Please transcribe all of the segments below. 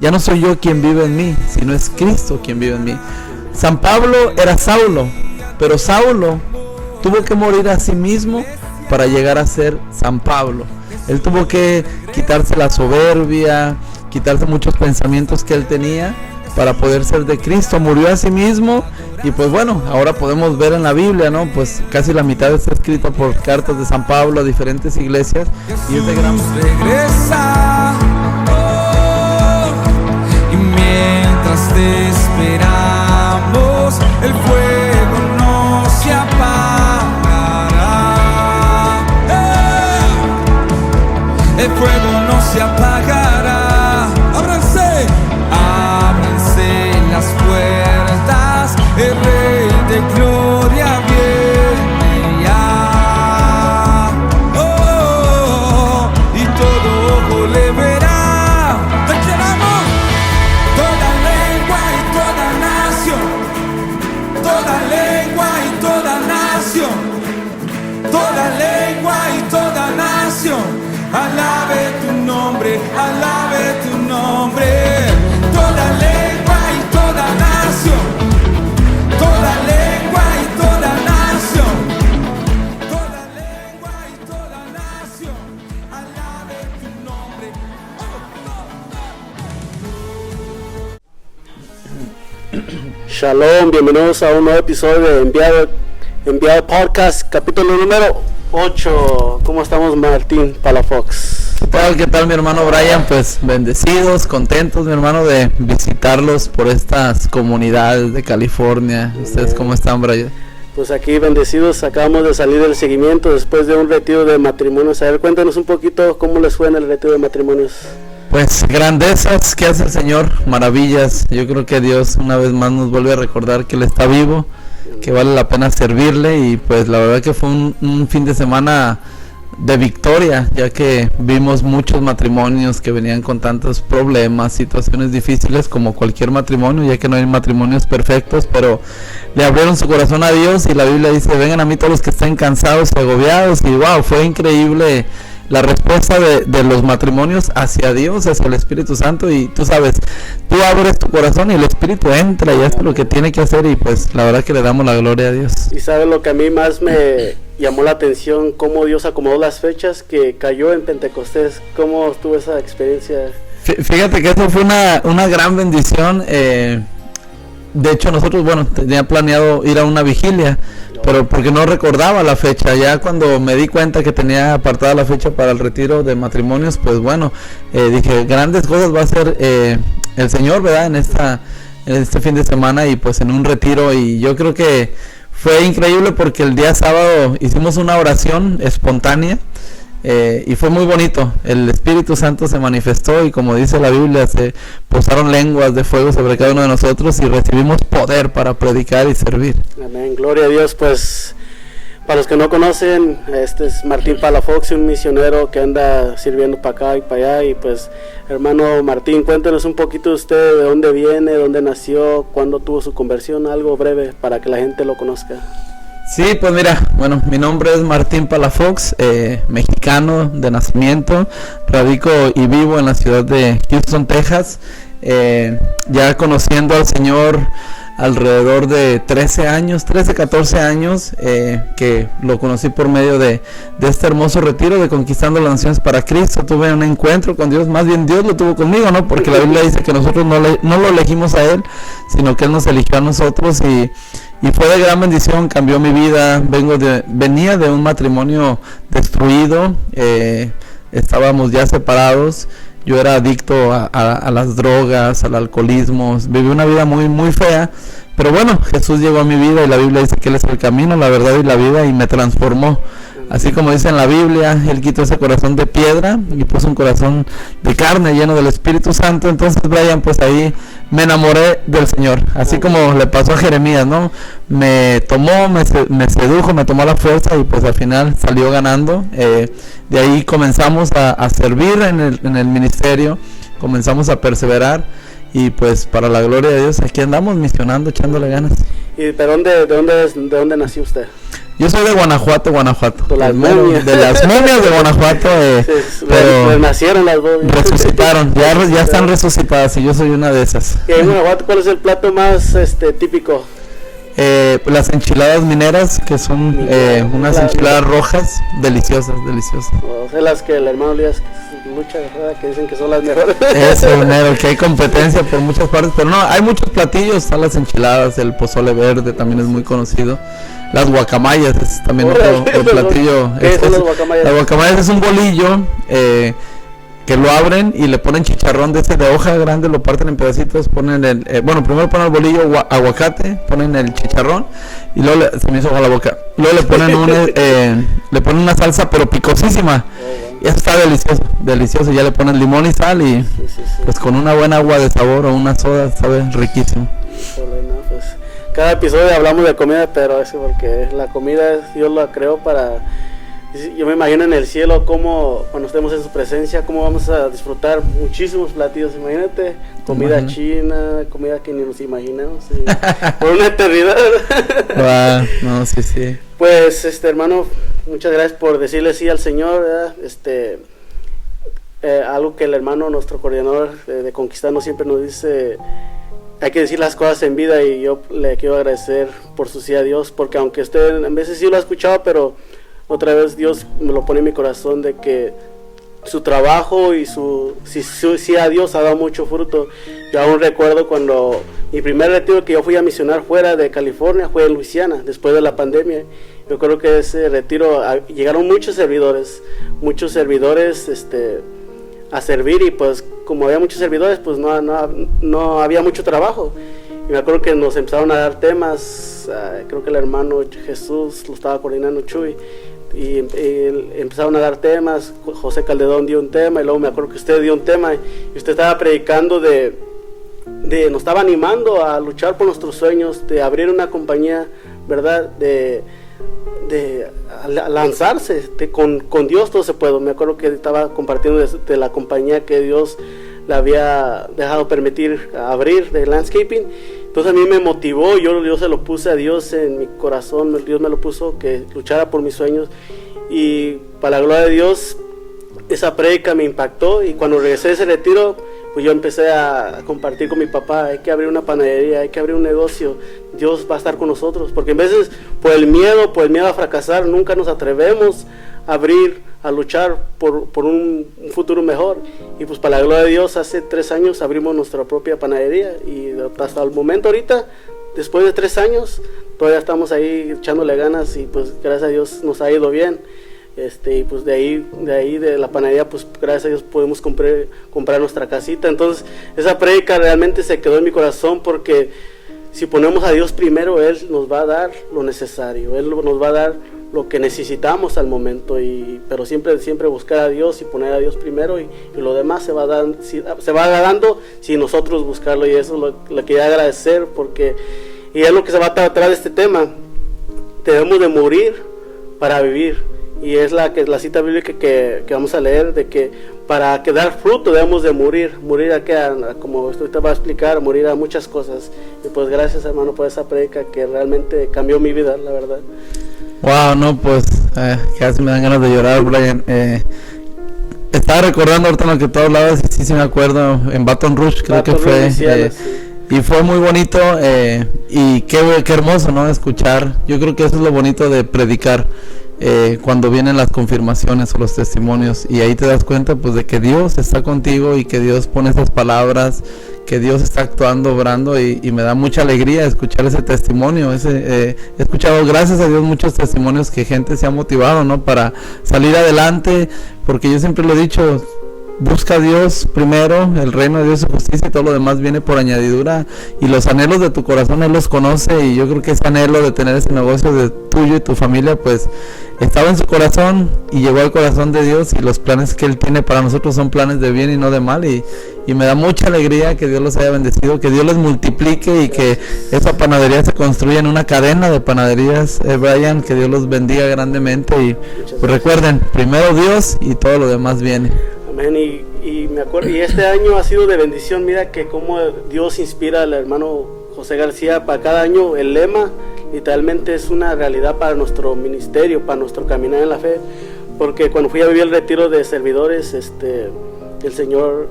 Ya no soy yo quien vive en mí, sino es Cristo quien vive en mí. San Pablo era Saulo, pero Saulo tuvo que morir a sí mismo para llegar a ser San Pablo. Él tuvo que quitarse la soberbia, quitarse muchos pensamientos que él tenía para poder ser de Cristo. Murió a sí mismo y pues bueno, ahora podemos ver en la Biblia, ¿no? Pues casi la mitad está escrita por cartas de San Pablo a diferentes iglesias y es de gran... regresa, y mientras te esperamos, el fuego no se apagará. El fuego no se apagará. Ábranse las puertas, el Rey de Gloria viene ya. Y todo ojo le verá. Declaramos: toda lengua y toda nación, toda lengua y toda nación, toda lengua y toda nación, alabe tu nombre, alabe tu nombre. Toda lengua y toda nación, toda lengua y toda nación, toda lengua y toda nación, alabe tu nombre. Shalom, bienvenidos a un nuevo episodio de Enviado Podcast, capítulo número 8. ¿Cómo estamos, Martín Palafox? ¿Qué tal, mi hermano Brian? Pues bendecidos, contentos, mi hermano, de visitarlos por estas comunidades de California. ¿Ustedes cómo están, Brian? Pues aquí bendecidos, acabamos de salir del seguimiento después de un retiro de matrimonios. A ver, cuéntanos un poquito cómo les fue en el retiro de matrimonios. Pues grandezas que hace el Señor, maravillas. Yo creo que Dios una vez más nos vuelve a recordar que Él está vivo, que vale la pena servirle, y pues la verdad que fue un fin de semana de victoria, ya que vimos muchos matrimonios que venían con tantos problemas, situaciones difíciles como cualquier matrimonio, ya que no hay matrimonios perfectos, pero le abrieron su corazón a Dios, y la Biblia dice: vengan a mí todos los que estén cansados y agobiados. Y wow, fue increíble la respuesta de los matrimonios hacia Dios, hacia el Espíritu Santo. Y tú sabes, tú abres tu corazón y el Espíritu entra y hace lo que tiene que hacer, y pues la verdad que le damos la gloria a Dios. Y sabes lo que a mí más me llamó la atención, cómo Dios acomodó las fechas que cayó en Pentecostés. ¿Cómo estuvo esa experiencia? Fíjate que eso fue una gran bendición. De hecho, nosotros, bueno, tenía planeado ir a una vigilia, pero porque no recordaba la fecha. Ya cuando me di cuenta que tenía apartada la fecha para el retiro de matrimonios, pues bueno, dije, grandes cosas va a hacer el Señor, ¿verdad? En este fin de semana, y pues en un retiro. Y yo creo que fue increíble porque el día sábado hicimos una oración espontánea. Y fue muy bonito. El Espíritu Santo se manifestó, y como dice la Biblia, se posaron lenguas de fuego sobre cada uno de nosotros y recibimos poder para predicar y servir. Amén, gloria a Dios. Pues para los que no conocen, este es Martín Palafox, un misionero que anda sirviendo para acá y para allá. Y pues, hermano Martín, cuéntenos un poquito de usted, de dónde viene, dónde nació, cuándo tuvo su conversión, algo breve para que la gente lo conozca. Sí, pues mira, bueno, mi nombre es Martín Palafox, mexicano de nacimiento, radico y vivo en la ciudad de Houston, Texas, ya conociendo al Señor alrededor de 13, 14 años, que lo conocí por medio de este hermoso retiro de Conquistando las Naciones para Cristo. Tuve un encuentro con Dios, más bien Dios lo tuvo conmigo, ¿no? Porque la Biblia dice que nosotros no lo elegimos a Él, sino que Él nos eligió a nosotros, y fue de gran bendición, cambió mi vida. Venía de un matrimonio destruido, estábamos ya separados, yo era adicto a las drogas, al alcoholismo, viví una vida muy, muy fea, pero bueno, Jesús llegó a mi vida, y la Biblia dice que Él es el camino, la verdad y la vida, y me transformó. Así como dice en la Biblia, Él quitó ese corazón de piedra y puso un corazón de carne lleno del Espíritu Santo. Entonces, Brian, pues ahí me enamoré del Señor, así como le pasó a Jeremías, ¿no? Me tomó, me sedujo, me tomó la fuerza, y pues al final salió ganando. De ahí comenzamos a servir en el ministerio, comenzamos a perseverar, y pues para la gloria de Dios aquí andamos misionando, echándole ganas. ¿Y de dónde nació usted? Yo soy de Guanajuato. De las El mero- momias. de las momias de Guanajuato. Pero Nacieron las dos. resucitaron, ya están resucitadas y yo soy una de esas. Y en Guanajuato, ¿cuál es el plato más típico? Las enchiladas mineras, que son unas enchiladas rojas, deliciosas. O sea, las que el hermano Elías lucha, ¿verdad? Que dicen que son las mejores. Eso, minero, que hay competencia por muchas partes, pero no, hay muchos platillos, están las enchiladas, el pozole verde también es muy conocido. Las guacamayas es también otro platillo. ¿Qué son las guacamayas? Las guacamayas es un bolillo que lo abren y le ponen chicharrón de ese de hoja grande, lo parten en pedacitos, ponen primero ponen el bolillo, aguacate, ponen el chicharrón y luego se me hizo agua la boca. Luego le ponen le ponen una salsa pero picosísima. Y eso está delicioso, ya le ponen limón y sal y Sí. pues con una buena agua de sabor o una soda sabe riquísimo. Híjole, no, pues, cada episodio hablamos de comida, pero es porque la comida Dios la creó para... Yo me imagino en el cielo cómo, cuando estemos en su presencia, cómo vamos a disfrutar muchísimos platillos. Imagínate, comida china, comida que ni nos imaginamos, por una eternidad. No, sí. Pues, hermano, muchas gracias por decirle sí al Señor, ¿verdad? Algo que el hermano, nuestro coordinador de Conquistando, siempre nos dice: hay que decir las cosas en vida, y yo le quiero agradecer por su sí a Dios, porque aunque usted en veces sí lo ha escuchado, pero otra vez Dios me lo pone en mi corazón de que su trabajo y su sí a Dios ha dado mucho fruto. Yo aún recuerdo cuando mi primer retiro que yo fui a misionar fuera de California fue en Luisiana, después de la pandemia. Yo creo que ese retiro llegaron muchos servidores a servir, y pues como había muchos servidores, pues no había mucho trabajo. Y me acuerdo que nos empezaron a dar temas, creo que el hermano Jesús lo estaba coordinando, Chuy, y empezaron a dar temas. José Calderón dio un tema, y luego me acuerdo que usted dio un tema, y usted estaba predicando nos estaba animando a luchar por nuestros sueños, de abrir una compañía, ¿verdad? De lanzarse, con Dios todo se puede. Me acuerdo que estaba compartiendo de la compañía que Dios le había dejado permitir abrir, de landscaping. Entonces a mí me motivó, yo se lo puse a Dios en mi corazón, Dios me lo puso, que luchara por mis sueños, y para la gloria de Dios esa prédica me impactó. Y cuando regresé de ese retiro, pues yo empecé a compartir con mi papá: hay que abrir una panadería, hay que abrir un negocio, Dios va a estar con nosotros, porque a veces por el miedo a fracasar nunca nos atrevemos a abrir, a luchar por un futuro mejor. Y pues para la gloria de Dios, hace 3 años abrimos nuestra propia panadería, y hasta el momento ahorita, después de 3 años, todavía estamos ahí echándole ganas, y pues gracias a Dios nos ha ido bien. Y pues de ahí de la panadería, pues gracias a Dios podemos comprar nuestra casita. Entonces esa prédica realmente se quedó en mi corazón, porque si ponemos a Dios primero, Él nos va a dar lo necesario, Él nos va a dar lo que necesitamos al momento, pero siempre buscar a Dios y poner a Dios primero, y lo demás se va dando si nosotros buscarlo. Y eso lo quería agradecer, porque y es lo que se va a tratar de este tema: debemos de morir para vivir. Y es la cita bíblica que vamos a leer, de que para que dar fruto debemos de morir como usted te va a explicar, morir a muchas cosas. Y pues gracias, hermano, por esa prédica que realmente cambió mi vida, la verdad. Wow, no, pues casi me dan ganas de llorar, Brian. Estaba recordando ahorita lo que tú hablabas, y sí me acuerdo, en Baton Rouge creo que fue, y fue muy bonito, y qué hermoso, ¿no? Escuchar. Yo creo que eso es lo bonito de predicar, cuando vienen las confirmaciones o los testimonios, y ahí te das cuenta pues de que Dios está contigo, y que Dios pone esas palabras, que Dios está actuando, obrando, y me da mucha alegría escuchar ese testimonio. He escuchado, gracias a Dios, muchos testimonios que gente se ha motivado, ¿no? Para salir adelante, porque yo siempre lo he dicho: busca a Dios primero, el reino de Dios y su justicia, y todo lo demás viene por añadidura. Y los anhelos de tu corazón Él los conoce, y yo creo que ese anhelo de tener ese negocio de tuyo y tu familia, pues estaba en su corazón y llegó al corazón de Dios, y los planes que Él tiene para nosotros son planes de bien y no de mal, y me da mucha alegría que Dios los haya bendecido, que Dios les multiplique, y que esa panadería se construya en una cadena de panaderías, Brian, que Dios los bendiga grandemente. Y pues recuerden, primero Dios y todo lo demás viene. Amén. Y me acuerdo, y este año ha sido de bendición. Mira que como Dios inspira al hermano José García para cada año. El lema literalmente es una realidad para nuestro ministerio, para nuestro caminar en la fe, porque cuando fui a vivir el retiro de servidores, el Señor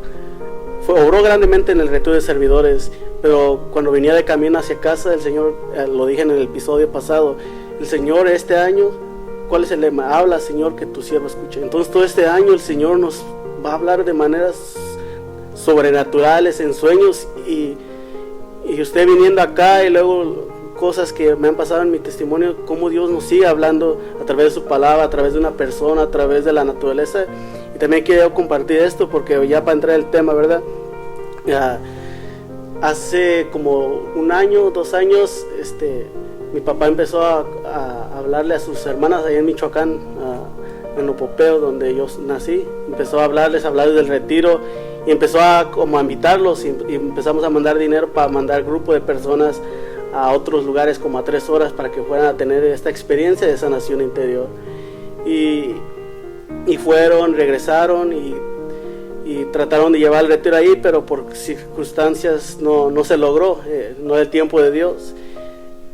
obró grandemente en el retiro de servidores, pero cuando venía de camino hacia casa, el Señor, lo dije en el episodio pasado, el Señor este año, ¿cuál es el lema? Habla, Señor, que tu siervo escuche. Entonces todo este año el Señor nos va a hablar de maneras sobrenaturales, en sueños, y usted viniendo acá y luego cosas que me han pasado en mi testimonio, cómo Dios nos sigue hablando a través de su palabra, a través de una persona, a través de la naturaleza. Y también quiero compartir esto porque ya para entrar el tema, ¿verdad? Hace como 1 año, 2 años, mi papá empezó a hablarle a sus hermanas allá en Michoacán, en Opopeo, donde yo nací. Empezó a hablarles del retiro y empezó a invitarlos, y empezamos a mandar dinero para mandar grupo de personas a otros lugares como a 3 horas para que fueran a tener esta experiencia de sanación interior. Y fueron, regresaron y trataron de llevar el retiro ahí, pero por circunstancias no se logró, no era el tiempo de Dios.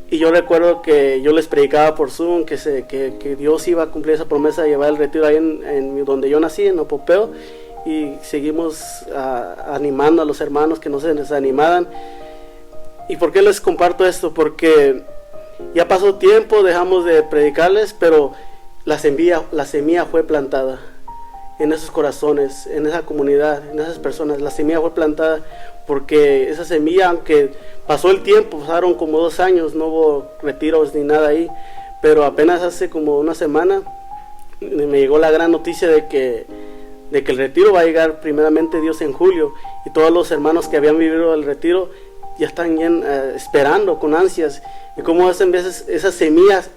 Y yo recuerdo que yo les predicaba por Zoom que Dios iba a cumplir esa promesa de llevar el retiro ahí en donde yo nací, en Opopeo, y seguimos animando a los hermanos que no se desanimaran. ¿Y por qué les comparto esto? Porque ya pasó tiempo, dejamos de predicarles, pero la semilla fue plantada en esos corazones, en esa comunidad, en esas personas. La semilla fue plantada porque esa semilla, aunque pasó el tiempo, pasaron como 2 años, no hubo retiros ni nada ahí, pero apenas hace como 1 semana me llegó la gran noticia de que el retiro va a llegar primeramente Dios en julio, y todos los hermanos que habían vivido el retiro ya están esperando con ansias. Y como hacen veces esas semillas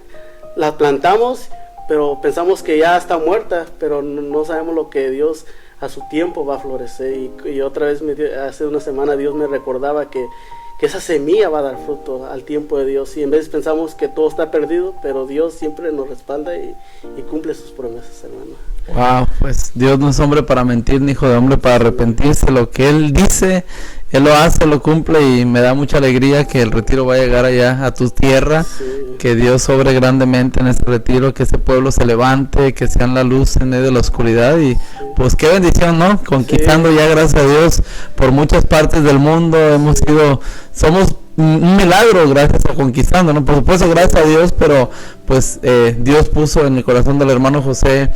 las plantamos, pero pensamos que ya está muerta, pero no sabemos lo que Dios a su tiempo va a florecer. Y otra vez hace 1 semana Dios me recordaba que esa semilla va a dar fruto al tiempo de Dios, y en vez pensamos que todo está perdido, pero Dios siempre nos respalda y cumple sus promesas, hermano. Wow, pues Dios no es hombre para mentir, ni hijo de hombre para arrepentirse. Lo que Él dice, Él lo hace, lo cumple, y me da mucha alegría que el retiro va a llegar allá a tu tierra, sí. Que Dios sobre grandemente en este retiro, que ese pueblo se levante, que sean la luz en medio de la oscuridad, y sí. Pues qué bendición, ¿no? Conquistando, sí. Ya gracias a Dios por muchas partes del mundo, somos un milagro gracias a Conquistando, ¿no? Por supuesto gracias a Dios, pero pues Dios puso en el corazón del hermano José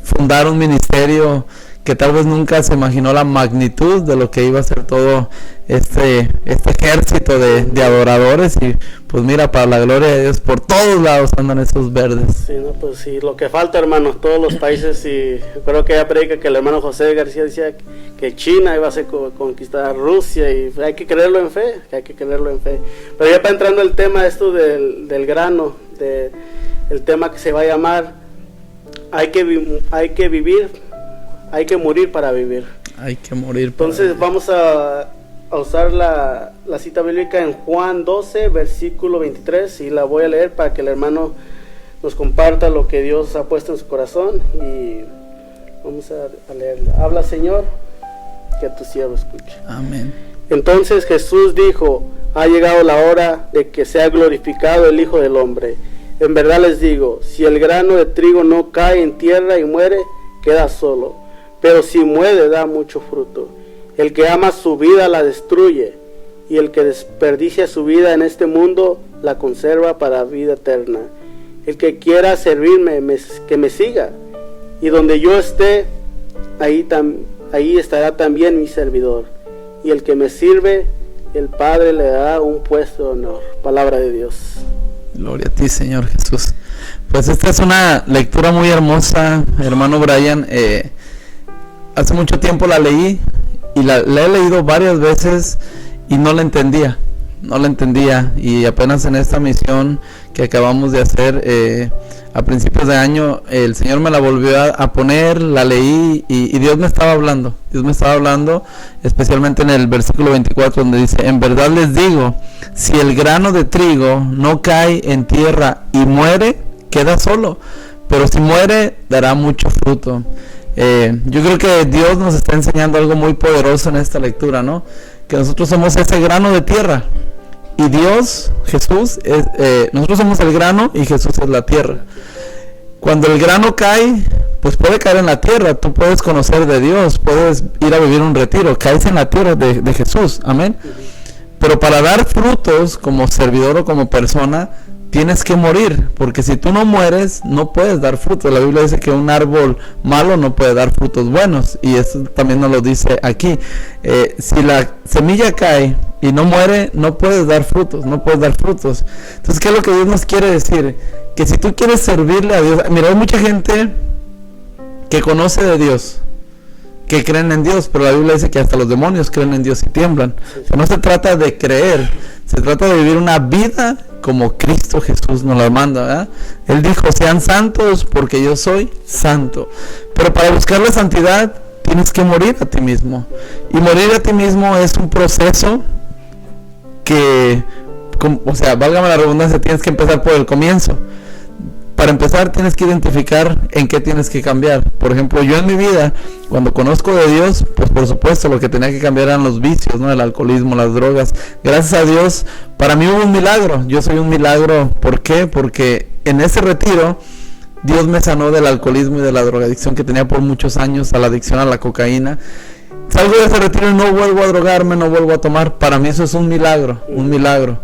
fundar un ministerio que tal vez nunca se imaginó la magnitud de lo que iba a ser todo este ejército de adoradores, y pues mira, para la gloria de Dios, por todos lados andan esos verdes. Sí, no, pues sí, lo que falta, hermanos, todos los países, y creo que ella predica que el hermano José García decía que China iba a ser conquistar a Rusia, y hay que creerlo en fe, Pero ya para entrando el tema esto del grano, el tema que se va a llamar, hay que vivir, hay que morir para vivir. Hay que morir para Entonces vivir. Vamos a usar la cita bíblica en Juan 12, versículo 23, y la voy a leer para que el hermano nos comparta lo que Dios ha puesto en su corazón, y vamos a leerla. Habla, Señor, que a tu siervo escuche. Amén. Entonces Jesús dijo: ha llegado la hora de que sea glorificado el Hijo del Hombre. En verdad les digo, si el grano de trigo no cae en tierra y muere, queda solo, pero si muere da mucho fruto. El que ama su vida la destruye, y el que desperdicia su vida en este mundo la conserva para vida eterna. El que quiera servirme, que me siga, y donde yo esté, ahí estará también mi servidor. Y el que me sirve, el Padre le dará un puesto de honor. Palabra de Dios. Gloria a ti, Señor Jesús. Pues esta es una lectura muy hermosa, hermano Brian. Hace mucho tiempo la leí, y la he leído varias veces y no la entendía, y apenas en esta misión que acabamos de hacer a principios de año, el Señor me la volvió a poner, la leí, y Dios me estaba hablando, especialmente en el versículo 24, donde dice: en verdad les digo, si el grano de trigo no cae en tierra y muere, queda solo, pero si muere, dará mucho fruto. Yo creo que Dios nos está enseñando algo muy poderoso en esta lectura, ¿no? Que nosotros somos ese grano de tierra, y Dios, Jesús, nosotros somos el grano y Jesús es la tierra. Cuando el grano cae, pues puede caer en la tierra, tú puedes conocer de Dios, puedes ir a vivir un retiro, caes en la tierra de Jesús, amén. Pero para dar frutos como servidor o como persona, tienes que morir, porque si tú no mueres, no puedes dar frutos. La Biblia dice que un árbol malo no puede dar frutos buenos, y eso también nos lo dice aquí. Si la semilla cae y no muere, no puedes dar frutos, no puedes dar frutos. Entonces, ¿qué es lo que Dios nos quiere decir? Que si tú quieres servirle a Dios, mira, hay mucha gente que conoce de Dios, que creen en Dios, pero la Biblia dice que hasta los demonios creen en Dios y tiemblan. O sea, no se trata de creer, se trata de vivir una vida como Cristo Jesús nos la manda, ¿verdad? Él dijo, sean santos porque yo soy santo. Pero para buscar la santidad tienes que morir a ti mismo. Y morir a ti mismo es un proceso que, o sea, válgame la redundancia, tienes que empezar por el comienzo. Para empezar tienes que identificar en qué tienes que cambiar. Por ejemplo, yo en mi vida, cuando conozco de Dios, pues por supuesto lo que tenía que cambiar eran los vicios, ¿no? El alcoholismo, las drogas. Gracias a Dios, para mí hubo un milagro. Yo soy un milagro. ¿Por qué? Porque en ese retiro Dios me sanó del alcoholismo y de la drogadicción que tenía por muchos años, a la adicción a la cocaína. Salgo de ese retiro y no vuelvo a drogarme, no vuelvo a tomar. Para mí eso es un milagro,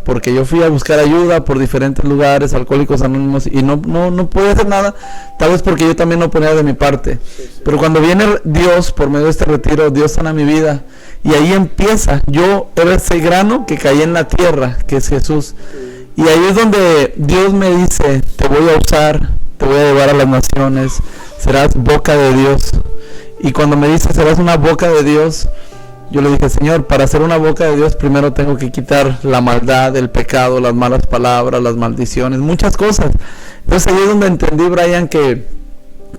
porque yo fui a buscar ayuda por diferentes lugares, Alcohólicos Anónimos, y no pude hacer nada, tal vez porque yo también no ponía de mi parte. Pero cuando viene Dios, por medio de este retiro, Dios sana mi vida, y ahí empieza. Yo era ese grano que caí en la tierra, que es Jesús, y ahí es donde Dios me dice, te voy a usar, te voy a llevar a las naciones, serás boca de Dios. Y cuando me dice, serás una boca de Dios, yo le dije, Señor, para ser una boca de Dios, primero tengo que quitar la maldad, el pecado, las malas palabras, las maldiciones, muchas cosas. Entonces ahí es donde entendí, Brian, que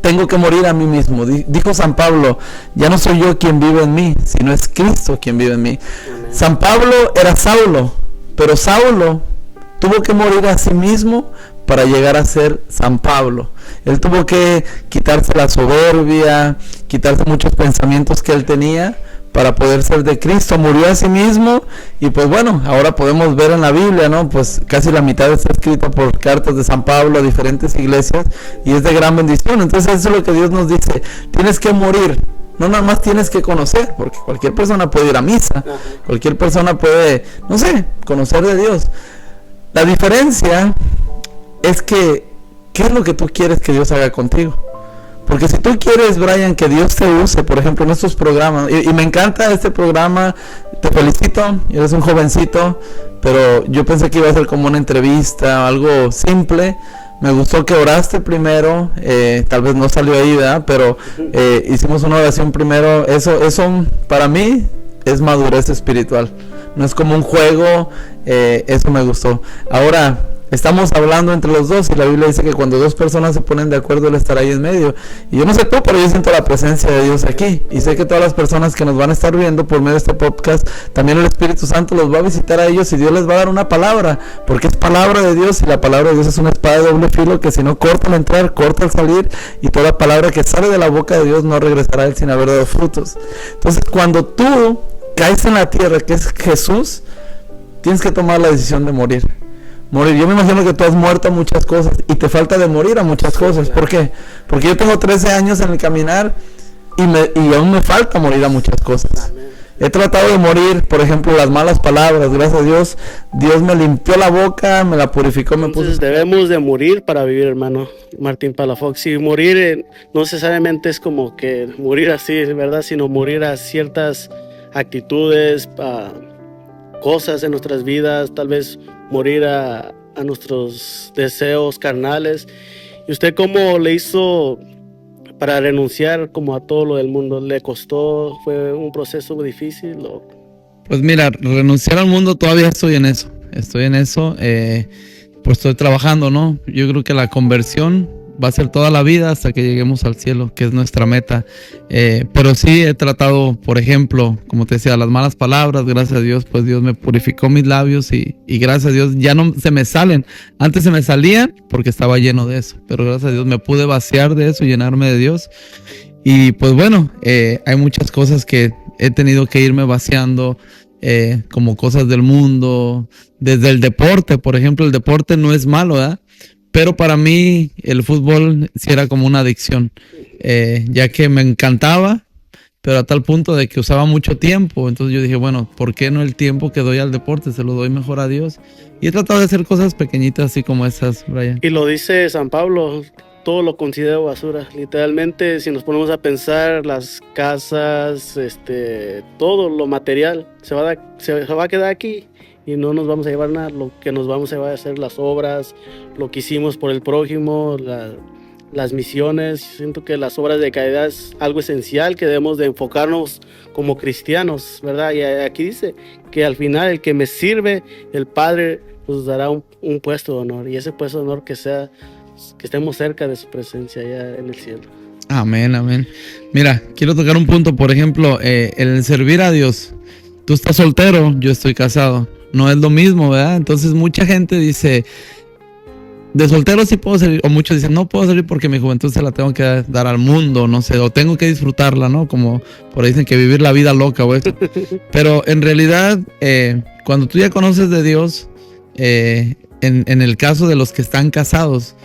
tengo que morir a mí mismo. Dijo San Pablo, ya no soy yo quien vive en mí, sino es Cristo quien vive en mí. Amén. San Pablo era Saulo, pero Saulo tuvo que morir a sí mismo para llegar a ser San Pablo. Él tuvo que quitarse la soberbia, quitarse muchos pensamientos que él tenía para poder ser de Cristo. Murió a sí mismo, y pues bueno, ahora podemos ver en la Biblia, ¿no? Pues casi la mitad está escrita por cartas de San Pablo a diferentes iglesias, y es de gran bendición. Entonces eso es lo que Dios nos dice, tienes que morir. No nada más tienes que conocer, porque cualquier persona puede ir a misa, cualquier persona puede, no sé, conocer de Dios. La diferencia es que, ¿qué es lo que tú quieres que Dios haga contigo? Porque si tú quieres, Brian, que Dios te use, por ejemplo, en estos programas, y me encanta este programa, te felicito, eres un jovencito, pero yo pensé que iba a ser como una entrevista, algo simple. Me gustó que oraste primero, tal vez no salió ahí, ¿verdad? Pero hicimos una oración primero. Eso para mí es madurez espiritual. No es como un juego, eso me gustó. Ahora, estamos hablando entre los dos, y la Biblia dice que cuando dos personas se ponen de acuerdo, Él estará ahí en medio. Y yo no sé tú, pero yo siento la presencia de Dios aquí. Y sé que todas las personas que nos van a estar viendo por medio de este podcast, también el Espíritu Santo los va a visitar a ellos, y Dios les va a dar una palabra, porque es palabra de Dios, y la palabra de Dios es una espada de doble filo que si no corta al entrar, corta al salir, y toda palabra que sale de la boca de Dios no regresará a Él sin haber dado frutos. Entonces, cuando tú caes en la tierra, que es Jesús, tienes que tomar la decisión de morir. Yo me imagino que tú has muerto a muchas cosas y te falta de morir a muchas cosas. ¿Por qué? Porque yo tengo 13 años en el caminar y aún me falta morir a muchas cosas. He tratado de morir, por ejemplo, las malas palabras. Gracias a Dios, Dios me limpió la boca, me la purificó, me puso. Debemos de morir para vivir, hermano Martín Palafox. Y morir no necesariamente es como que morir así, ¿verdad? Sino morir a ciertas actitudes, cosas en nuestras vidas, tal vez morir a nuestros deseos carnales. ¿Y usted cómo le hizo para renunciar como a todo lo del mundo? ¿Le costó? ¿Fue un proceso muy difícil? Pues mira, renunciar al mundo todavía estoy en eso, pues estoy trabajando, ¿no? Yo creo que la conversión va a ser toda la vida hasta que lleguemos al cielo, que es nuestra meta. Pero sí he tratado, por ejemplo, como te decía, las malas palabras. Gracias a Dios, pues Dios me purificó mis labios, y gracias a Dios ya no se me salen. Antes se me salían porque estaba lleno de eso, pero gracias a Dios me pude vaciar de eso, llenarme de Dios. Y pues bueno, hay muchas cosas que he tenido que irme vaciando. como cosas del mundo, desde el deporte, por ejemplo. El deporte no es malo, ¿verdad? Pero para mí el fútbol sí era como una adicción, ya que me encantaba, pero a tal punto de que usaba mucho tiempo. Entonces yo dije, bueno, ¿por qué no el tiempo que doy al deporte se lo doy mejor a Dios? Y he tratado de hacer cosas pequeñitas así como esas, Brian. Y lo dice San Pablo, todo lo considero basura. Literalmente, si nos ponemos a pensar, las casas, todo lo material, se va a quedar aquí y no nos vamos a llevar nada. Lo que nos vamos a llevar a hacer las obras, lo que hicimos por el prójimo, las misiones. Siento que las obras de caridad es algo esencial que debemos de enfocarnos como cristianos, ¿verdad? Y aquí dice que al final el que me sirve, el Padre nos dará un puesto de honor, y ese puesto de honor que estemos cerca de su presencia allá en el cielo. Amén, amén. Mira, quiero tocar un punto, por ejemplo, el servir a Dios. Tú estás soltero, yo estoy casado. No es lo mismo, ¿verdad? Entonces mucha gente dice, de soltero sí puedo servir, o muchos dicen, no puedo servir porque mi juventud se la tengo que dar al mundo, no sé, o tengo que disfrutarla, ¿no? Como por ahí dicen que vivir la vida loca o eso. Pero en realidad, cuando tú ya conoces de Dios, en el caso de los que están casados,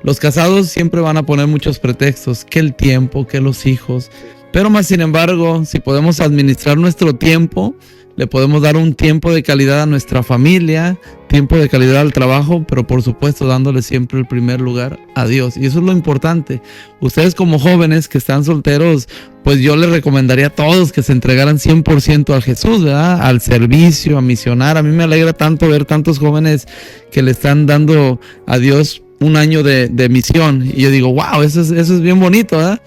los casados siempre van a poner muchos pretextos, que el tiempo, que los hijos, pero más sin embargo, si podemos administrar nuestro tiempo, le podemos dar un tiempo de calidad a nuestra familia, tiempo de calidad al trabajo, pero por supuesto dándole siempre el primer lugar a Dios. Y eso es lo importante. Ustedes como jóvenes que están solteros, pues yo les recomendaría a todos que se entregaran 100% a Jesús, ¿verdad? Al servicio, a misionar. A mí me alegra tanto ver tantos jóvenes que le están dando a Dios un año de misión. Y yo digo, wow, eso es bien bonito, ¿verdad?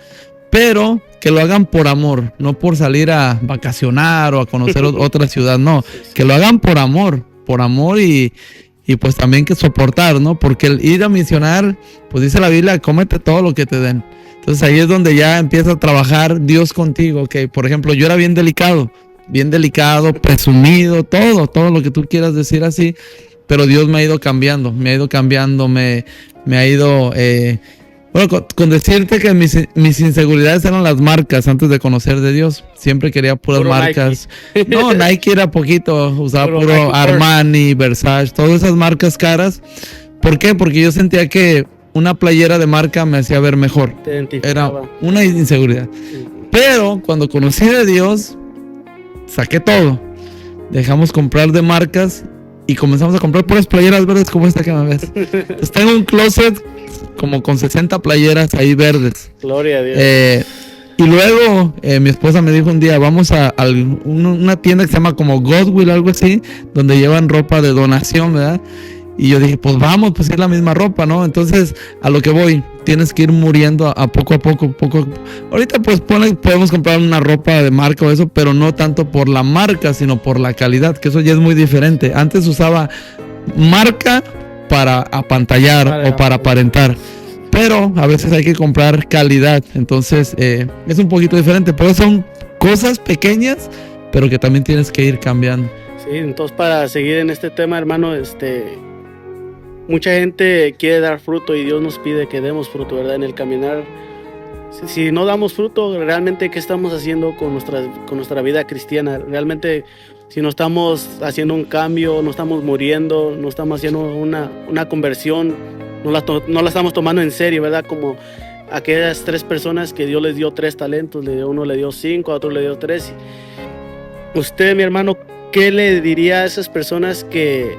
Pero que lo hagan por amor, no por salir a vacacionar o a conocer otra ciudad, no, que lo hagan por amor y pues también que soportar, ¿no? Porque el ir a misionar, pues dice la Biblia, cómete todo lo que te den. Entonces ahí es donde ya empieza a trabajar Dios contigo, que por ejemplo yo era bien delicado, presumido, todo lo que tú quieras decir así, pero Dios me ha ido cambiando, me ha ido... Bueno, con decirte que mis inseguridades eran las marcas antes de conocer de Dios. Siempre quería puras marcas. Nike. No, Nike era poquito, usaba puro Nike, Armani, Versace, todas esas marcas caras. ¿Por qué? Porque yo sentía que una playera de marca me hacía ver mejor. Era una inseguridad. Pero cuando conocí de Dios, saqué todo. Dejamos comprar de marcas y comenzamos a comprar puras playeras verdes como esta que me ves. Entonces tengo un closet como con 60 playeras ahí verdes. Gloria a Dios. Y luego mi esposa me dijo un día, vamos a una tienda que se llama como Goodwill, algo así, donde llevan ropa de donación, ¿verdad? Y yo dije, pues vamos, pues es la misma ropa, ¿no? Entonces, a lo que voy, tienes que ir muriendo a poco. Ahorita pues podemos comprar una ropa de marca o eso, pero no tanto por la marca, sino por la calidad, que eso ya es muy diferente. Antes usaba marca para apantallar o para aparentar, pero a veces hay que comprar calidad. Entonces, es un poquito diferente, pero son cosas pequeñas, pero que también tienes que ir cambiando. Sí, entonces para seguir en este tema, hermano, mucha gente quiere dar fruto y Dios nos pide que demos fruto, ¿verdad? En el caminar. Si no damos fruto, realmente, ¿qué estamos haciendo con nuestra vida cristiana? Realmente, si no estamos haciendo un cambio, no estamos muriendo, no estamos haciendo una conversión, no la estamos tomando en serio, ¿verdad? Como aquellas 3 personas que Dios les dio 3 talentos, uno le dio 5, a otro le dio 3. Usted, mi hermano, ¿qué le diría a esas personas que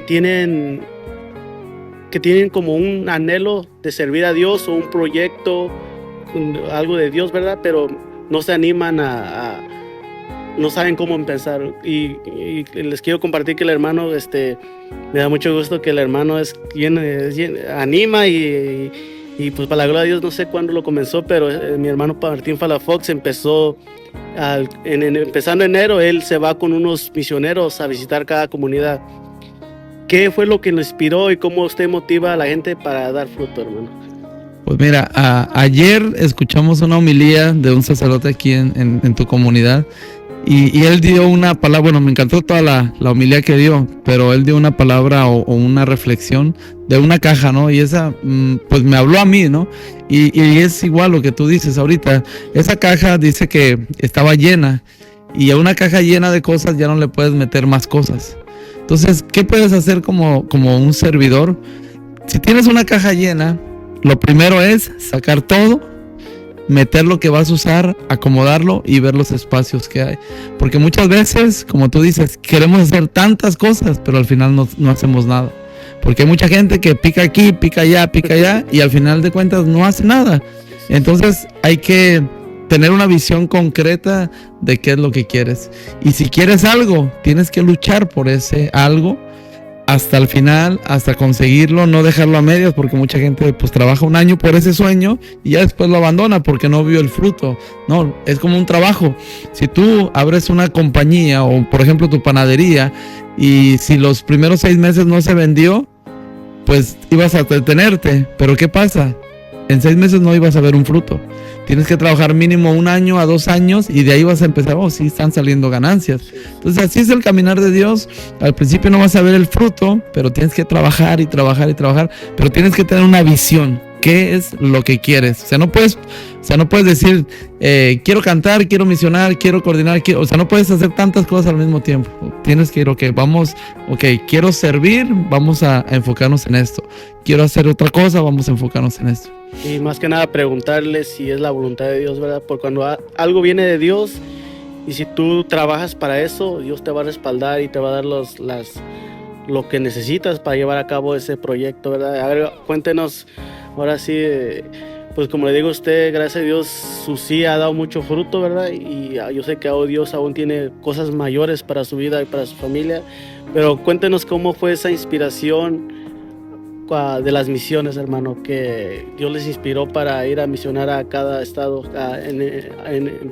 tienen como un anhelo de servir a Dios o un proyecto, algo de Dios, ¿verdad? Pero no se animan no saben cómo empezar. Y les quiero compartir que el hermano, me da mucho gusto que el hermano anima y pues para la gloria de Dios, no sé cuándo lo comenzó, pero mi hermano Martín Palafox empezó empezando enero. Él se va con unos misioneros a visitar cada comunidad. ¿Qué fue lo que lo inspiró y cómo usted motiva a la gente para dar fruto, hermano? Pues mira, ayer escuchamos una homilía de un sacerdote aquí en tu comunidad y él dio una palabra. Bueno, me encantó toda la homilía que dio, pero él dio una palabra o una reflexión de una caja, ¿no? Y esa pues me habló a mí, ¿no? Y es igual lo que tú dices ahorita. Esa caja dice que estaba llena. y a una caja llena de cosas ya no le puedes meter más cosas. Entonces, ¿qué puedes hacer como un servidor? Si tienes una caja llena, lo primero es sacar todo, meter lo que vas a usar, acomodarlo y ver los espacios que hay. Porque muchas veces, como tú dices, queremos hacer tantas cosas, pero al final no hacemos nada. Porque hay mucha gente que pica aquí, pica allá y al final de cuentas no hace nada. Entonces hay que tener una visión concreta de qué es lo que quieres. Y si quieres algo, tienes que luchar por ese algo hasta el final, hasta conseguirlo, no dejarlo a medias, porque mucha gente pues trabaja un año por ese sueño y ya después lo abandona porque no vio el fruto. No, es como un trabajo. Si tú abres una compañía o por ejemplo tu panadería y si los primeros 6 meses no se vendió, pues ibas a detenerte. Pero ¿qué pasa? En 6 meses no ibas a ver un fruto. Tienes que trabajar mínimo 1 año a 2 años y de ahí vas a empezar, sí, están saliendo ganancias. Entonces así es el caminar de Dios. Al principio no vas a ver el fruto, pero tienes que trabajar y trabajar y trabajar. Pero tienes que tener una visión. ¿Qué es lo que quieres? O sea, no puedes decir, quiero cantar, quiero misionar, quiero coordinar, no puedes hacer tantas cosas al mismo tiempo. Tienes que ir, quiero servir, vamos a enfocarnos en esto. Quiero hacer otra cosa, vamos a enfocarnos en esto. Y más que nada preguntarle si es la voluntad de Dios, ¿verdad? Porque cuando algo viene de Dios y si tú trabajas para eso, Dios te va a respaldar y te va a dar lo que necesitas para llevar a cabo ese proyecto, ¿verdad? A ver, cuéntenos, ahora sí, pues como le digo a usted, gracias a Dios, su sí ha dado mucho fruto, ¿verdad? Y yo sé que Dios aún tiene cosas mayores para su vida y para su familia, pero cuéntenos cómo fue esa inspiración de las misiones, hermano, que Dios les inspiró para ir a misionar a cada estado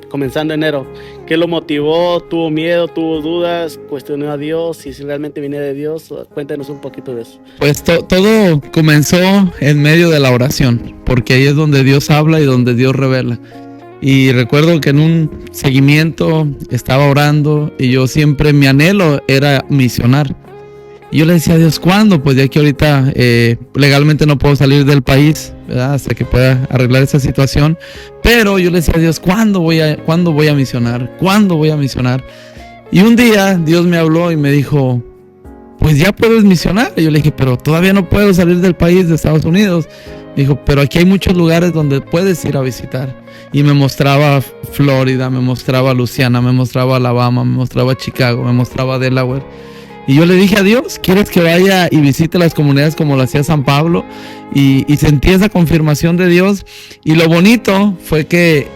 comenzando enero. ¿Qué lo motivó? ¿Tuvo miedo? ¿Tuvo dudas? ¿Cuestionó a Dios? Si realmente viene de Dios, cuéntenos un poquito de eso. Pues todo comenzó en medio de la oración, porque ahí es donde Dios habla y donde Dios revela. Y recuerdo que en un seguimiento estaba orando y yo siempre, mi anhelo era misionar. Y yo le decía a Dios, ¿cuándo? Pues ya que ahorita legalmente no puedo salir del país, ¿verdad? Hasta que pueda arreglar esa situación. Pero yo le decía a Dios, ¿cuándo voy a misionar? ¿Cuándo voy a misionar? Y un día Dios me habló y me dijo, pues ya puedes misionar. Y yo le dije, pero todavía no puedo salir del país de Estados Unidos. Me dijo, pero aquí hay muchos lugares donde puedes ir a visitar. Y me mostraba Florida, me mostraba Luisiana, me mostraba Alabama, me mostraba Chicago, me mostraba Delaware. Y yo le dije a Dios, ¿quieres que vaya y visite las comunidades como lo hacía San Pablo? Y sentí esa confirmación de Dios. Y lo bonito fue que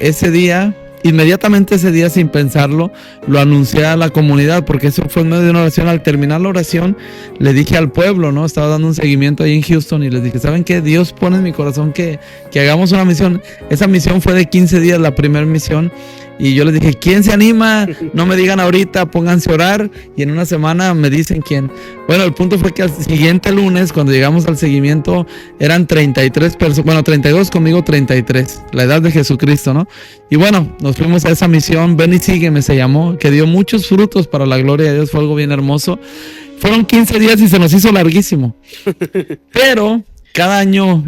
inmediatamente ese día sin pensarlo, lo anuncié a la comunidad, porque eso fue en medio de una oración. Al terminar la oración, le dije al pueblo, ¿no? Estaba dando un seguimiento ahí en Houston y les dije, ¿saben qué? Dios pone en mi corazón que hagamos una misión. Esa misión fue de 15 días, la primera misión. Y yo les dije, ¿quién se anima? No me digan ahorita, pónganse a orar y en una semana me dicen quién. Bueno, el punto fue que al siguiente lunes, cuando llegamos al seguimiento, eran 33 personas, bueno, 32 conmigo, 33, la edad de Jesucristo, ¿no? Y bueno, nos fuimos a esa misión, Ven y Sígueme se llamó, que dio muchos frutos para la gloria de Dios, fue algo bien hermoso. Fueron 15 días y se nos hizo larguísimo, pero cada año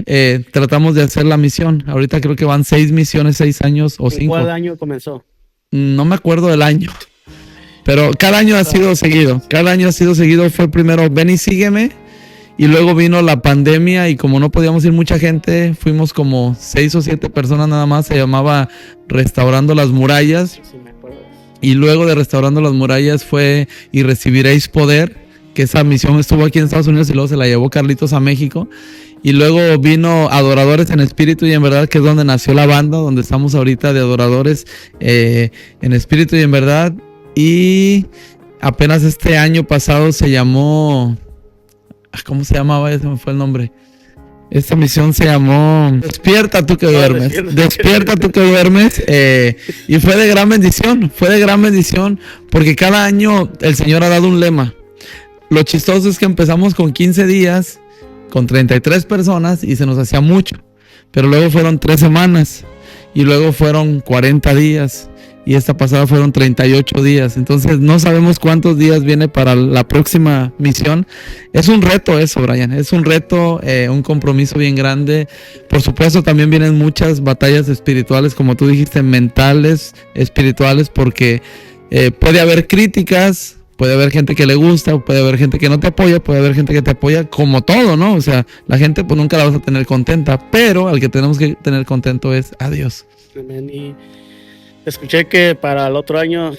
tratamos de hacer la misión. Ahorita creo que van 6 misiones, 6 años o 5. ¿Cuál año comenzó? No me acuerdo del año, pero cada año ha sido seguido. Cada año ha sido seguido. Fue primero Ven y Sígueme y luego vino la pandemia y como no podíamos ir mucha gente, fuimos como 6 o 7 personas nada más. Se llamaba Restaurando las Murallas. Sí, me acuerdo. Y luego de Restaurando las Murallas fue Y Recibiréis Poder, que esa misión estuvo aquí en Estados Unidos y luego se la llevó Carlitos a México. Y luego vino Adoradores en Espíritu y en Verdad, que es donde nació la banda, donde estamos ahorita de Adoradores en Espíritu y en Verdad. Y apenas este año pasado se llamó, ¿cómo se llamaba? Se me fue el nombre. Esta misión se llamó Despierta tú que duermes. Despierta tú que duermes. Y fue de gran bendición, porque cada año el Señor ha dado un lema. Lo chistoso es que empezamos con 15 días, con 33 personas y se nos hacía mucho. Pero luego fueron 3 semanas y luego fueron 40 días y esta pasada fueron 38 días. Entonces no sabemos cuántos días viene para la próxima misión. Es un reto eso, Brian. Es un reto, un compromiso bien grande. Por supuesto también vienen muchas batallas espirituales, como tú dijiste, mentales, espirituales, porque puede haber críticas, puede haber gente que le gusta, puede haber gente que no te apoya, puede haber gente que te apoya, como todo, ¿no? O sea, la gente pues nunca la vas a tener contenta, pero al que tenemos que tener contento es a Dios. Amén. Y escuché que para el otro año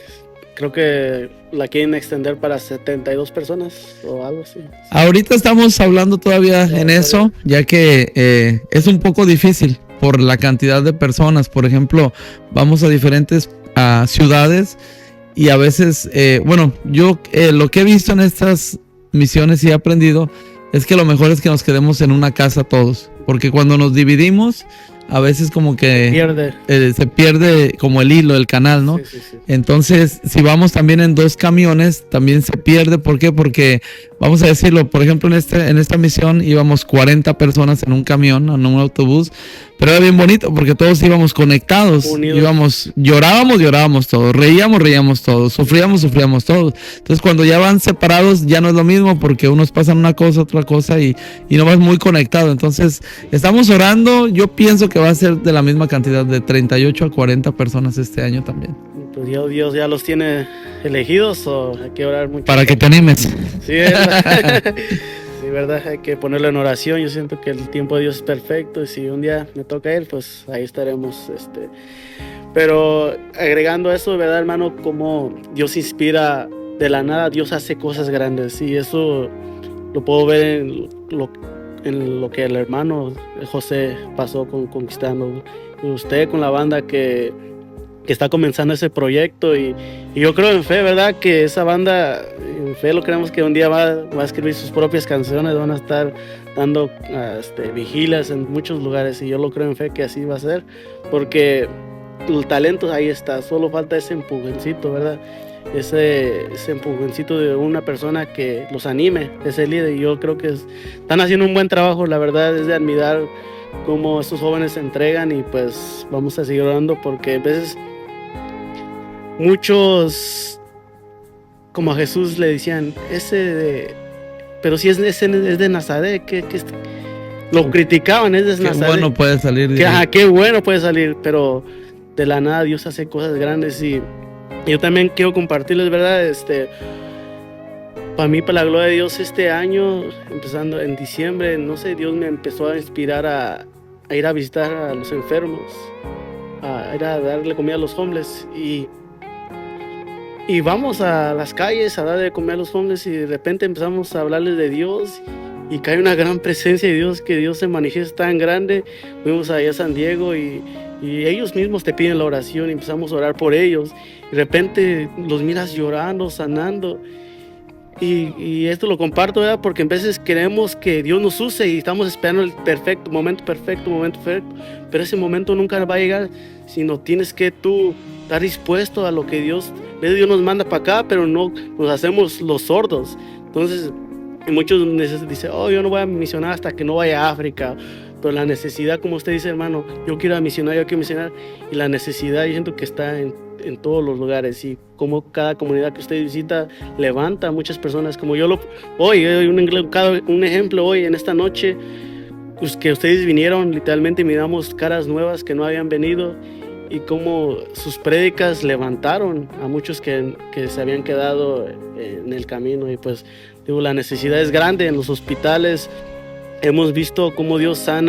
creo que la quieren extender para 72 personas o algo así. Ahorita estamos hablando todavía en eso, ya que es un poco difícil por la cantidad de personas. Por ejemplo, vamos a diferentes ciudades y a veces, yo lo que he visto en estas misiones y he aprendido es que lo mejor es que nos quedemos en una casa todos, porque cuando nos dividimos, a veces como que se pierde como el hilo, el canal, ¿no? Sí. Entonces, si vamos también en 2 camiones, también se pierde. ¿Por qué? Porque, vamos a decirlo, por ejemplo, en esta misión íbamos 40 personas en un camión, en un autobús, pero era bien bonito porque todos íbamos conectados, llorábamos todos, reíamos todos, sufríamos todos. Entonces, cuando ya van separados, ya no es lo mismo porque unos pasan una cosa, otra cosa y no vas muy conectado. Entonces, estamos orando. Yo pienso que va a ser de la misma cantidad, de 38 a 40 personas este año también. Pues Dios ya los tiene elegidos, o hay que orar mucho. Para que te animes. Sí, ¿verdad? Sí, verdad, hay que ponerlo en oración. Yo siento que el tiempo de Dios es perfecto y si un día me toca Él, pues ahí estaremos. Pero agregando eso, ¿verdad, hermano? Como Dios inspira de la nada, Dios hace cosas grandes y eso lo puedo ver en lo que el hermano José pasó Conquistando. Usted con la banda que está comenzando ese proyecto y yo creo en fe, ¿verdad? Que esa banda, en fe lo creemos que un día va a escribir sus propias canciones, van a estar dando vigilias en muchos lugares y yo lo creo en fe que así va a ser, porque el talento ahí está, solo falta ese empujoncito, ¿verdad? Ese empujoncito de una persona que los anime, ese líder, y yo creo que están haciendo un buen trabajo. La verdad es de admirar cómo estos jóvenes se entregan y pues vamos a seguir orando porque a veces muchos como a Jesús le decían pero si es de Nazaret, lo criticaban, es de Nazaret, qué bueno puede salir, qué bueno puede salir, pero de la nada Dios hace cosas grandes y yo también quiero compartirles, ¿verdad? Para mí, para la gloria de Dios, este año, empezando en diciembre, no sé, Dios me empezó a inspirar a ir a visitar a los enfermos, a ir a darle comida a los homeless y vamos a las calles a darle de comer a los homeless y de repente empezamos a hablarles de Dios y cae una gran presencia de Dios, que Dios se manifiesta tan grande. Fuimos allá a San Diego y ellos mismos te piden la oración y empezamos a orar por ellos. Y de repente los miras llorando, sanando. Y esto lo comparto, ¿verdad? Porque a veces queremos que Dios nos use y estamos esperando el momento perfecto, pero ese momento nunca va a llegar, sino tienes que tú estar dispuesto a lo que Dios nos manda para acá, pero no nos hacemos los sordos. Entonces, muchos dicen, yo no voy a misionar hasta que no vaya a África. Pero la necesidad, como usted dice, hermano, yo quiero misionar, y la necesidad yo siento que está en todos los lugares, y como cada comunidad que usted visita levanta a muchas personas, como hoy un ejemplo hoy en esta noche, pues que ustedes vinieron, literalmente miramos caras nuevas que no habían venido y cómo sus prédicas levantaron a muchos que se habían quedado en el camino. Y pues digo, la necesidad es grande en los hospitales. Hemos visto cómo Dios ha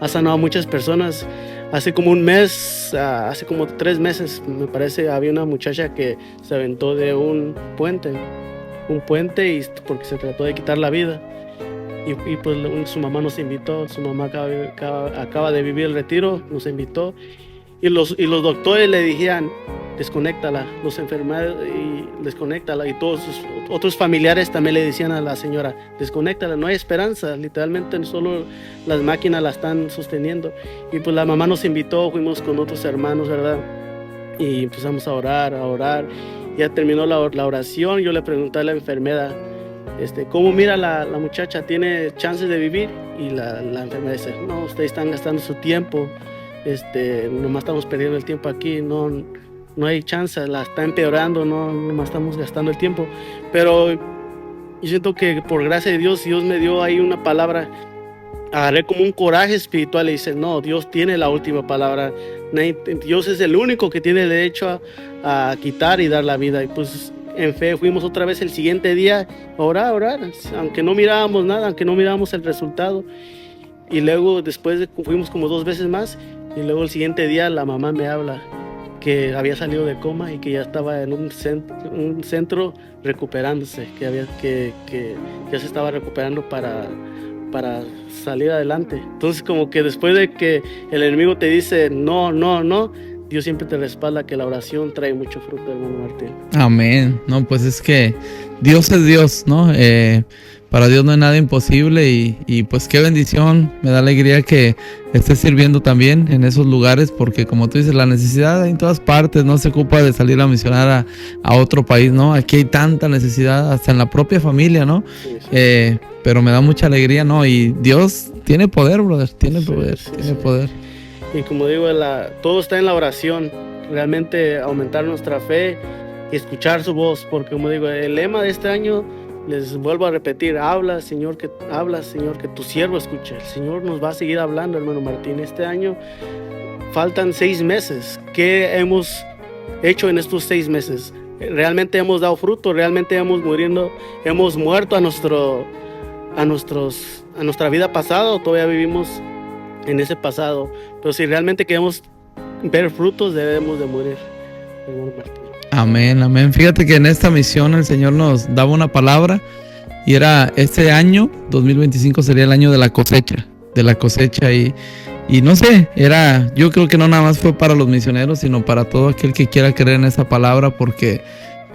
sanado a muchas personas. Hace como un mes, hace como 3 meses, me parece, había una muchacha que se aventó de un puente y porque se trató de quitar la vida. Y pues su mamá nos invitó, su mamá acaba de vivir el retiro, nos invitó. Y los doctores le dijeron, desconéctala, los enfermeros, y desconéctala. Y todos sus otros familiares también le decían a la señora, desconéctala, no hay esperanza, literalmente solo las máquinas la están sosteniendo. Y pues la mamá nos invitó, fuimos con otros hermanos, ¿verdad? Y empezamos a orar. Ya terminó la oración, yo le pregunté a la enfermera, ¿cómo mira la muchacha? ¿Tiene chances de vivir? Y la enfermera dice, no, ustedes están gastando su tiempo. Nomás estamos perdiendo el tiempo aquí, no hay chance, la está empeorando, nomás estamos gastando el tiempo. Pero yo siento que por gracia de Dios me dio ahí una palabra, agarré como un coraje espiritual y dice, no, Dios tiene la última palabra, Dios es el único que tiene el derecho a quitar y dar la vida. Y pues en fe fuimos otra vez el siguiente día a orar, aunque no mirábamos nada, aunque no mirábamos el resultado. Y luego después fuimos como 2 veces más, y luego el siguiente día la mamá me habla que había salido de coma y que ya estaba en un centro recuperándose, que ya se estaba recuperando para salir adelante. Entonces como que después de que el enemigo te dice no, Dios siempre te respalda que la oración trae mucho fruto, hermano Martín. Amén. No, pues es que Dios es Dios, ¿no? Para Dios no hay nada imposible y pues qué bendición, me da alegría que estés sirviendo también en esos lugares, porque como tú dices, la necesidad hay en todas partes, no se ocupa de salir a misionar a otro país, ¿no? Aquí hay tanta necesidad, hasta en la propia familia, ¿no? Sí. Pero me da mucha alegría, ¿no? Y Dios tiene poder, brother, tiene poder. Y como digo, todo está en la oración, realmente aumentar nuestra fe y escuchar su voz, porque como digo, el lema de este año, les vuelvo a repetir, habla Señor, que tu siervo escuche. El Señor nos va a seguir hablando, hermano Martín. Este año faltan 6 meses. ¿Qué hemos hecho en estos 6 meses? ¿Realmente hemos dado fruto? ¿Realmente hemos muerto a nuestra vida pasada, o todavía vivimos en ese pasado? Pero si realmente queremos ver frutos, debemos de morir, hermano Martín. Amén. Fíjate que en esta misión el Señor nos daba una palabra y era este año, 2025, sería el año de la cosecha y no sé, yo creo que no nada más fue para los misioneros, sino para todo aquel que quiera creer en esa palabra, porque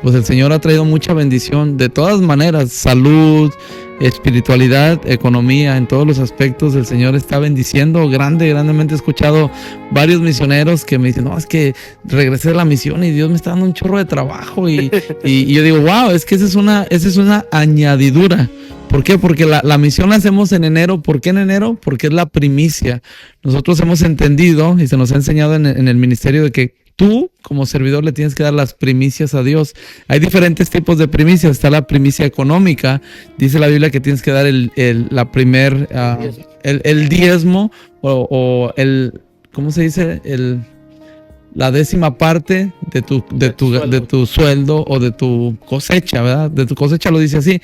pues el Señor ha traído mucha bendición de todas maneras, salud, espiritualidad, economía, en todos los aspectos el Señor está bendiciendo grandemente. He escuchado varios misioneros que me dicen, no, es que regresé de la misión y Dios me está dando un chorro de trabajo y yo digo, wow, es que esa es una añadidura. ¿Por qué? Porque la misión la hacemos en enero. ¿Por qué en enero? Porque es la primicia. Nosotros hemos entendido y se nos ha enseñado en el ministerio de que tú, como servidor, le tienes que dar las primicias a Dios. Hay diferentes tipos de primicias. Está la primicia económica. Dice la Biblia que tienes que dar el diezmo o ¿cómo se dice? La 10ª parte de tu sueldo o de tu cosecha, ¿verdad? De tu cosecha lo dice así.